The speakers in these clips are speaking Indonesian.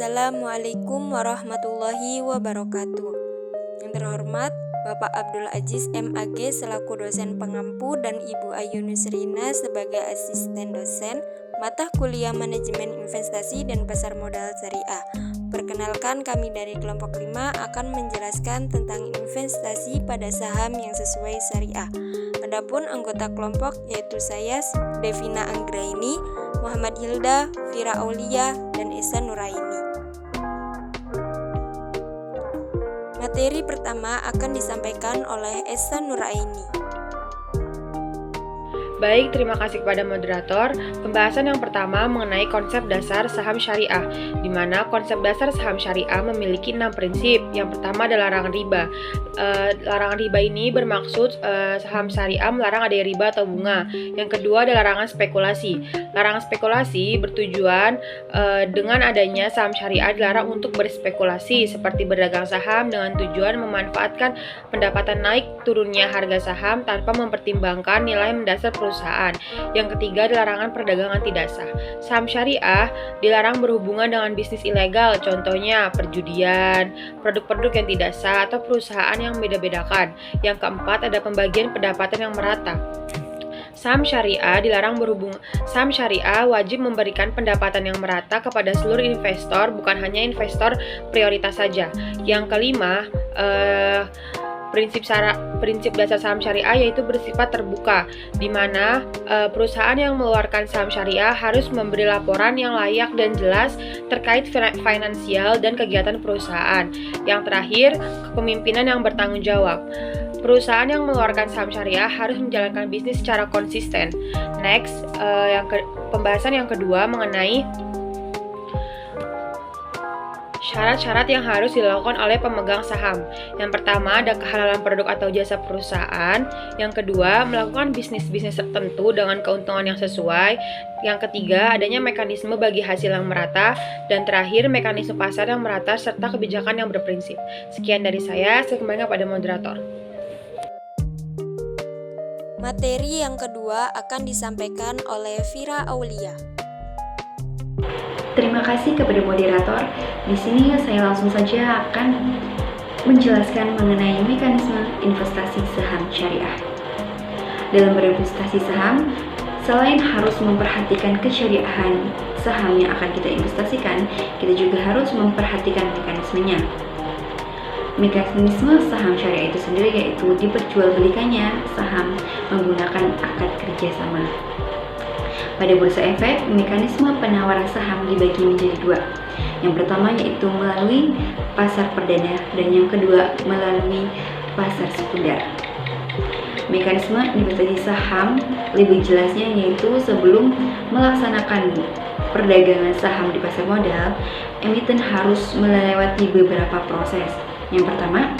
Assalamualaikum warahmatullahi wabarakatuh. Yang terhormat Bapak Abdul Aziz MAG selaku dosen pengampu dan Ibu Ayu Nusrina sebagai asisten dosen mata kuliah Manajemen Investasi dan Pasar Modal Syariah. Perkenalkan, kami dari kelompok 5 akan menjelaskan tentang investasi pada saham yang sesuai syariah. Adapun anggota kelompok yaitu saya, Devina Anggraini, Muhammad Hilda, Fira Aulia, dan Esa Nuraini. Materi pertama akan disampaikan oleh Esa Nuraini. Baik, terima kasih kepada moderator. Pembahasan yang pertama mengenai konsep dasar saham syariah, di mana konsep dasar saham syariah memiliki 6 prinsip. Yang pertama adalah larangan riba. Larangan riba ini bermaksud saham syariah melarang adanya riba atau bunga. Yang kedua adalah larangan spekulasi. Larangan spekulasi bertujuan dengan adanya saham syariah dilarang untuk berspekulasi, seperti berdagang saham dengan tujuan memanfaatkan pendapatan naik turunnya harga saham tanpa mempertimbangkan nilai mendasar perusahaan. Yang ketiga adalah larangan perdagangan tidak sah. Saham syariah dilarang berhubungan dengan bisnis ilegal, contohnya perjudian, produk-produk yang tidak sah, atau perusahaan yang beda-bedakan. Yang keempat ada pembagian pendapatan yang merata. Saham syariah Saham syariah wajib memberikan pendapatan yang merata kepada seluruh investor, bukan hanya investor prioritas saja. Yang kelima, prinsip dasar saham syariah yaitu bersifat terbuka, di mana perusahaan yang mengeluarkan saham syariah harus memberi laporan yang layak dan jelas terkait finansial dan kegiatan perusahaan. Yang terakhir, kepemimpinan yang bertanggung jawab. Perusahaan yang mengeluarkan saham syariah harus menjalankan bisnis secara konsisten. Next, pembahasan yang kedua mengenai syarat-syarat yang harus dilakukan oleh pemegang saham. Yang pertama ada kehalalan produk atau jasa perusahaan. Yang kedua, melakukan bisnis-bisnis tertentu dengan keuntungan yang sesuai. Yang ketiga, adanya mekanisme bagi hasil yang merata. Dan terakhir, mekanisme pasar yang merata serta kebijakan yang berprinsip. Sekian dari saya kembali kepada moderator. Materi yang kedua akan disampaikan oleh Fira Aulia. Terima kasih kepada moderator. Di sini saya langsung saja akan menjelaskan mengenai mekanisme investasi saham syariah. Dalam berinvestasi saham, selain harus memperhatikan kesyariahan saham yang akan kita investasikan, kita juga harus memperhatikan mekanismenya. Mekanisme saham syariah itu sendiri yaitu diperjualbelikannya saham menggunakan akad kerjasama. Pada bursa efek, mekanisme penawaran saham dibagi menjadi dua. Yang pertama yaitu melalui pasar perdana dan yang kedua melalui pasar sekunder. Mekanisme investasi saham lebih jelasnya yaitu sebelum melaksanakan perdagangan saham di pasar modal, emiten harus melewati beberapa proses. Yang pertama,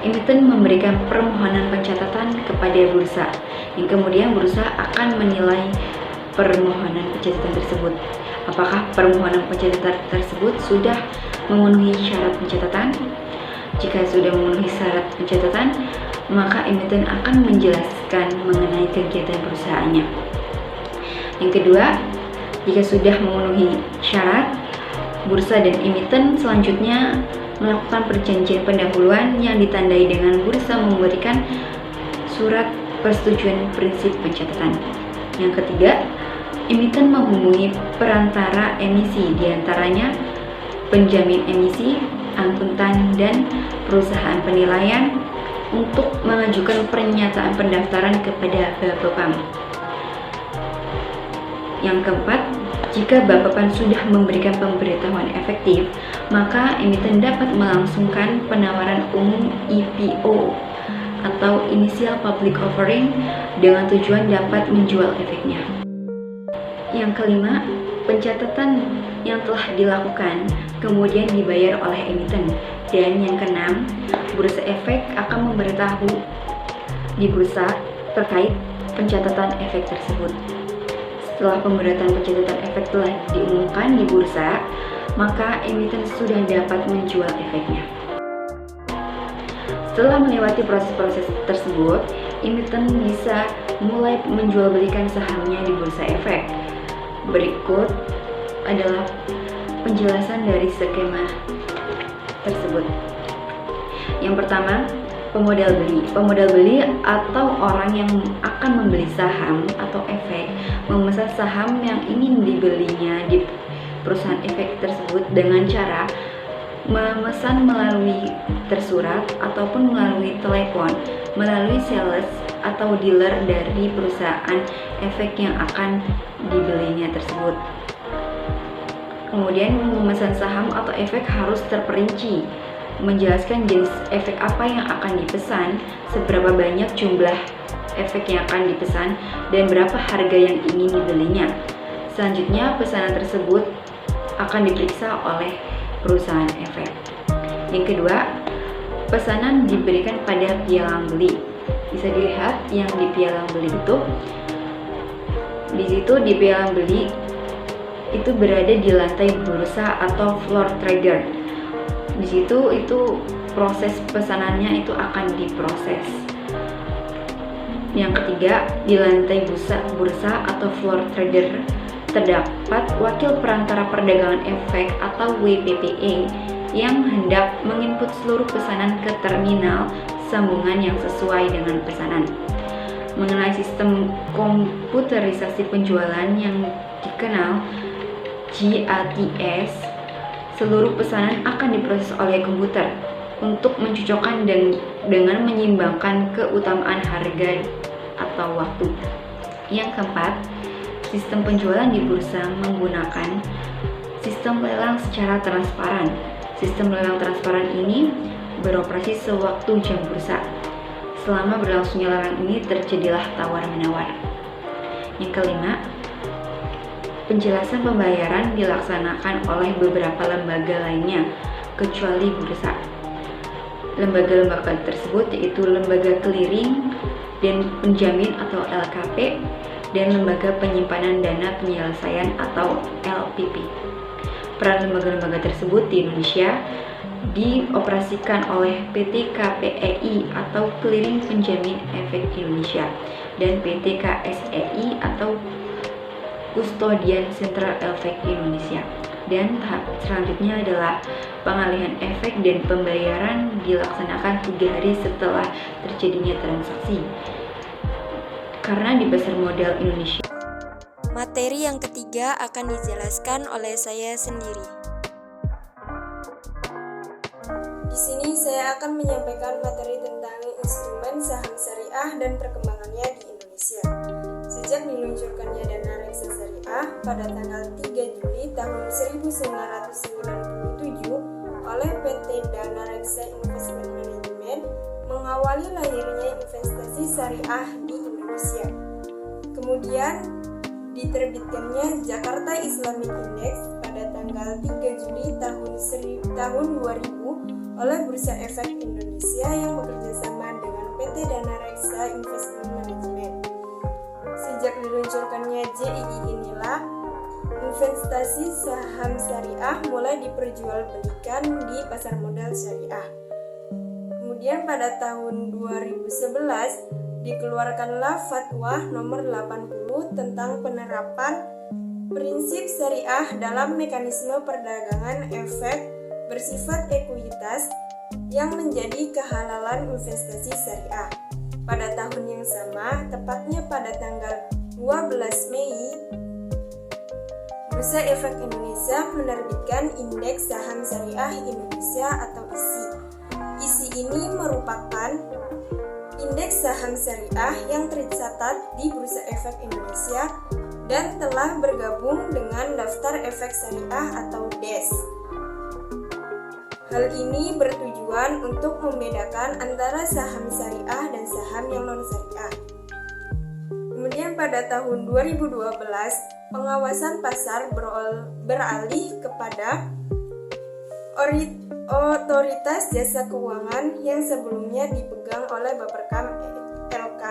emiten memberikan permohonan pencatatan kepada bursa, yang kemudian bursa akan menilai permohonan pencatatan tersebut. Apakah permohonan pencatatan tersebut sudah memenuhi syarat pencatatan? Jika sudah memenuhi syarat pencatatan, maka emiten akan menjelaskan mengenai kegiatan perusahaannya. Yang kedua, jika sudah memenuhi syarat, bursa dan emiten selanjutnya melakukan perjanjian pendahuluan yang ditandai dengan bursa memberikan surat persetujuan prinsip pencatatan. Yang ketiga, emiten menghubungi perantara emisi, diantaranya penjamin emisi, akuntan, dan perusahaan penilaian untuk mengajukan pernyataan pendaftaran kepada Bapepam. Yang keempat, jika Bapepam sudah memberikan pemberitahuan efektif, maka emiten dapat melangsungkan penawaran umum IPO atau Initial Public Offering dengan tujuan dapat menjual efeknya. Yang kelima, pencatatan yang telah dilakukan kemudian dibayar oleh emiten. Dan yang keenam, bursa efek akan memberitahu di bursa terkait pencatatan efek tersebut. Setelah pemberitahuan pencatatan efek telah diumumkan di bursa, maka emiten sudah dapat menjual efeknya. Setelah melewati proses-proses tersebut, emiten bisa mulai menjualbelikan sahamnya di bursa efek. Berikut adalah penjelasan dari skema tersebut. Yang pertama, pemodal beli. Pemodal beli atau orang yang akan membeli saham atau efek memesan saham yang ingin dibelinya di perusahaan efek tersebut dengan cara memesan melalui tersurat ataupun melalui telepon, melalui sales atau dealer dari perusahaan efek yang akan dibelinya tersebut. Kemudian memesan saham atau efek harus terperinci, menjelaskan jenis efek apa yang akan dipesan, seberapa banyak jumlah efek yang akan dipesan, dan berapa harga yang ingin dibelinya. Selanjutnya, pesanan tersebut akan diperiksa oleh perusahaan efek. Yang kedua, pesanan diberikan pada pialang beli. Bisa dilihat yang di pialang beli itu, di situ di pialang beli itu berada di lantai bursa atau floor trader. Di situ itu proses pesanannya itu akan diproses. Yang ketiga, di lantai bursa atau floor trader terdapat wakil perantara perdagangan efek atau WPPE yang hendak menginput seluruh pesanan ke terminal sambungan yang sesuai dengan pesanan. Mengenai sistem komputerisasi penjualan yang dikenal GATS, seluruh pesanan akan diproses oleh komputer untuk mencocokkan dengan menyeimbangkan keutamaan harga atau waktu. Yang keempat, sistem penjualan di bursa menggunakan sistem lelang secara transparan. Sistem lelang transparan ini beroperasi sewaktu jam bursa. Selama berlangsungnya lelang ini terjadilah tawar-menawar. Yang kelima, penjelasan pembayaran dilaksanakan oleh beberapa lembaga lainnya, kecuali bursa. Lembaga-lembaga tersebut yaitu lembaga clearing dan penjamin atau LKP, dan lembaga penyimpanan dana penyelesaian atau LPP. Peran lembaga-lembaga tersebut di Indonesia dioperasikan oleh PT KPEI atau Clearing Penjamin Efek Indonesia dan PT KSEI atau Kustodian Sentral Efek Indonesia. Dan tahap selanjutnya adalah pengalihan efek dan pembayaran dilaksanakan 3 hari setelah terjadinya transaksi. Karena di pasar modal Indonesia, Materi yang ketiga akan dijelaskan oleh saya sendiri. Di sini saya akan menyampaikan materi tentang instrumen saham syariah dan perkembangannya di Indonesia. Sejak diluncurkannya dana reksa syariah pada tanggal 3 Juli tahun 1997 oleh PT Dana Reksa Investment Management, mengawali lahirnya investasi syariah di Indonesia. Kemudian diterbitkannya Jakarta Islamic Index pada tanggal 3 Juli tahun 2000 oleh Bursa Efek Indonesia yang bekerjasama dengan PT Dana Reksa Investment Management. Sejak diluncurkannya JII inilah investasi saham syariah mulai diperjualbelikan di pasar modal syariah. Kemudian pada tahun 2011 dikeluarkanlah Fatwa nomor 80 tentang penerapan prinsip syariah dalam mekanisme perdagangan efek bersifat ekuitas yang menjadi kehalalan investasi syariah. Pada tahun yang sama, tepatnya pada tanggal 12 Mei, Bursa Efek Indonesia menerbitkan Indeks Saham Syariah Indonesia atau ISI. ISI ini merupakan indeks saham syariah yang tercatat di Bursa Efek Indonesia dan telah bergabung dengan Daftar Efek Syariah atau DES. Hal ini bertujuan untuk membedakan antara saham syariah dan saham yang non-syariah. Kemudian pada tahun 2012, pengawasan pasar beralih kepada Otoritas Jasa Keuangan yang sebelumnya dipegang oleh Bapperkam LK.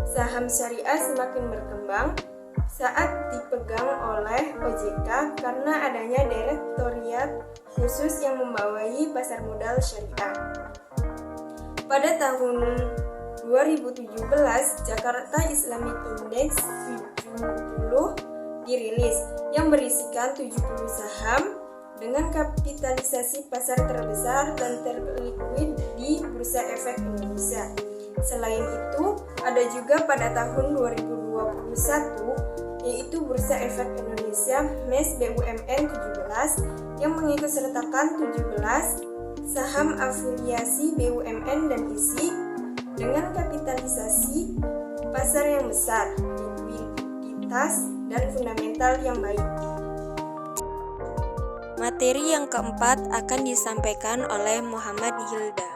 Saham syariah semakin berkembang saat dipegang oleh OJK karena adanya direktoriat khusus yang membawahi pasar modal syariah. Pada tahun 2017, Jakarta Islamic Index 70 dirilis yang berisikan 70 saham dengan kapitalisasi pasar terbesar dan terliquid di Bursa Efek Indonesia. Selain itu, ada juga pada tahun 2021 yaitu Bursa Efek Indonesia MES BUMN 17 yang mengikutsertakan 17 saham afiliasi BUMN dan ISI dengan kapitalisasi pasar yang besar, likuiditas, dan fundamental yang baik. Materi yang keempat akan disampaikan oleh Muhammad Hilda.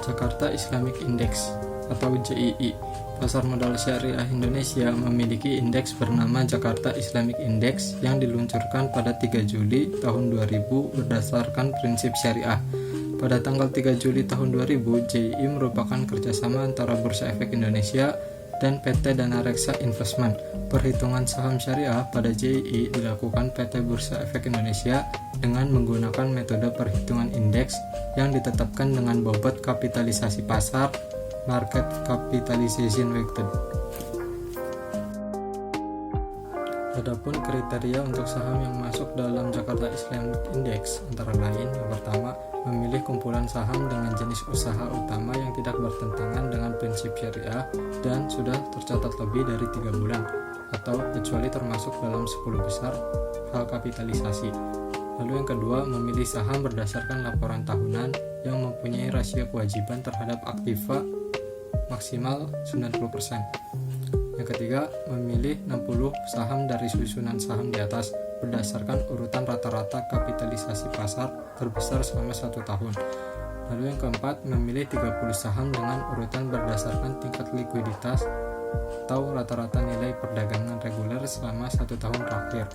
Jakarta Islamic Index atau JII. Pasar modal syariah Indonesia memiliki indeks bernama Jakarta Islamic Index yang diluncurkan pada 3 Juli tahun 2000 berdasarkan prinsip syariah. Pada tanggal 3 Juli tahun 2000, JII merupakan kerjasama antara Bursa Efek Indonesia dan PT Dana Reksa Investment. Perhitungan saham syariah pada JII dilakukan PT Bursa Efek Indonesia dengan menggunakan metode perhitungan indeks yang ditetapkan dengan bobot kapitalisasi pasar market capitalization weighted. Adapun kriteria untuk saham yang masuk dalam Jakarta Islamic Index antara lain, yang pertama, memilih kumpulan saham dengan jenis usaha utama yang tidak bertentangan dengan prinsip syariah dan sudah tercatat lebih dari 3 bulan atau kecuali termasuk dalam 10 besar hal kapitalisasi. Lalu yang kedua, memilih saham berdasarkan laporan tahunan yang mempunyai rasio kewajiban terhadap aktiva maksimal 90%. Yang ketiga, memilih 60 saham dari susunan saham di atas berdasarkan urutan rata-rata kapitalisasi pasar terbesar selama 1 tahun. Lalu yang keempat, memilih 30 saham dengan urutan berdasarkan tingkat likuiditas atau rata-rata nilai perdagangan reguler selama 1 tahun terakhir.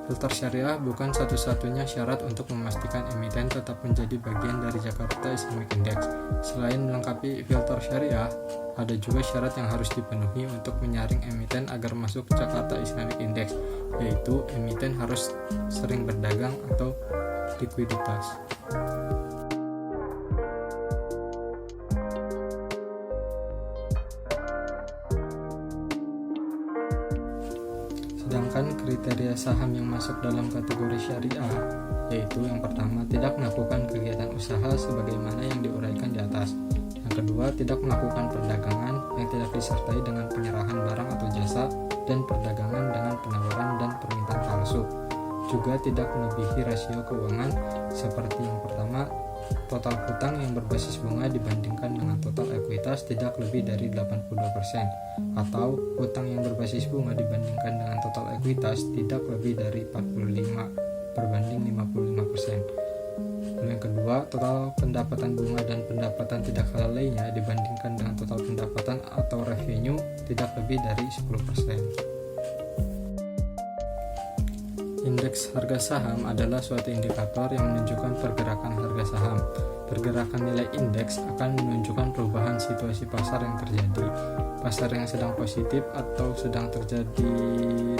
Filter syariah bukan satu-satunya syarat untuk memastikan emiten tetap menjadi bagian dari Jakarta Islamic Index. Selain melengkapi filter syariah, ada juga syarat yang harus dipenuhi untuk menyaring emiten agar masuk Jakarta Islamic Index, yaitu emiten harus sering berdagang atau likuiditas. Sedangkan kriteria saham yang masuk dalam kategori syariah, yaitu yang pertama, tidak melakukan kegiatan usaha sebagaimana yang diuraikan di atas. Yang kedua, tidak melakukan perdagangan yang tidak disertai dengan penyerahan barang atau jasa dan perdagangan dengan penawaran dan permintaan palsu. Juga tidak melebihi rasio keuangan seperti yang pertama, total hutang yang berbasis bunga dibandingkan dengan total ekuitas tidak lebih dari 82%, atau hutang yang berbasis bunga dibandingkan dengan total ekuitas tidak lebih dari 45/55%. Lalu yang kedua, total pendapatan bunga dan pendapatan tidak halal lainnya dibandingkan dengan total pendapatan atau revenue tidak lebih dari 10%. Indeks harga saham adalah suatu indikator yang menunjukkan pergerakan harga saham. Pergerakan nilai indeks akan menunjukkan perubahan situasi pasar yang terjadi. Pasar yang sedang positif atau sedang terjadi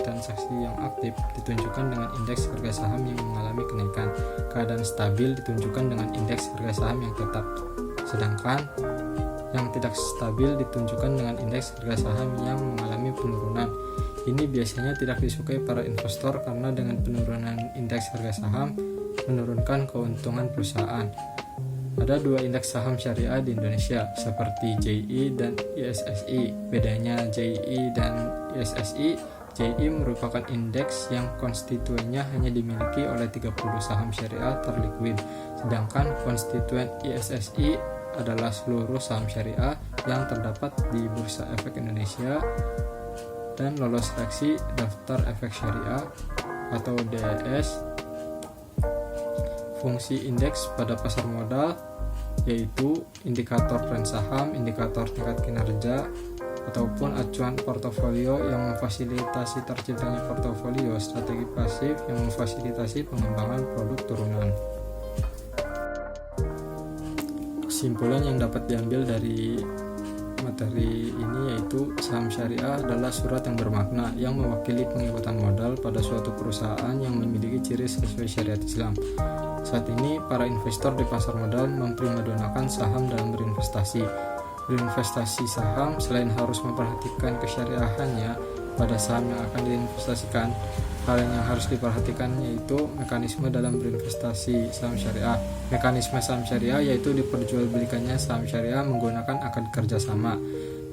transaksi yang aktif ditunjukkan dengan indeks harga saham yang mengalami kenaikan. Keadaan stabil ditunjukkan dengan indeks harga saham yang tetap. Sedangkan yang tidak stabil ditunjukkan dengan indeks harga saham yang mengalami penurunan. Ini biasanya tidak disukai para investor karena dengan penurunan indeks harga saham menurunkan keuntungan perusahaan. Ada 2 indeks saham syariah di Indonesia seperti JII dan ISSI. Bedanya JII dan ISSI, JII merupakan indeks yang konstituennya hanya dimiliki oleh 30 saham syariah terliquid, sedangkan konstituen ISSI adalah seluruh saham syariah yang terdapat di Bursa Efek Indonesia dan lolos seleksi daftar efek syariah atau DES. Fungsi indeks pada pasar modal yaitu indikator tren saham, indikator tingkat kinerja, ataupun acuan portofolio yang memfasilitasi terciptanya portofolio, strategi pasif yang memfasilitasi pengembangan produk turunan. Kesimpulan yang dapat diambil dari materi ini yaitu saham syariah adalah surat yang bermakna yang mewakili pengikutan modal pada suatu perusahaan yang memiliki ciri sesuai syariat Islam. Saat ini para investor di pasar modal memprimadonnakan saham dalam berinvestasi. Berinvestasi saham selain harus memperhatikan kesyariahannya pada saham yang akan diinvestasikan, Hal yang harus diperhatikan yaitu mekanisme dalam berinvestasi saham syariah. Mekanisme saham syariah yaitu diperjualbelikannya saham syariah menggunakan akad kerjasama.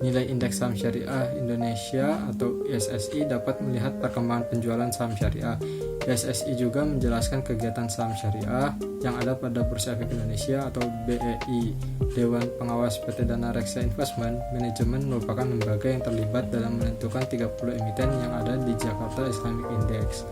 Nilai indeks saham syariah Indonesia atau ISSI dapat melihat perkembangan penjualan saham syariah. ISSI juga menjelaskan kegiatan saham syariah yang ada pada Bursa Efek Indonesia atau BEI. Dewan Pengawas PT Dana Reksa Investment Management merupakan lembaga yang terlibat dalam menentukan 30 emiten yang ada di Jakarta Islamic Index.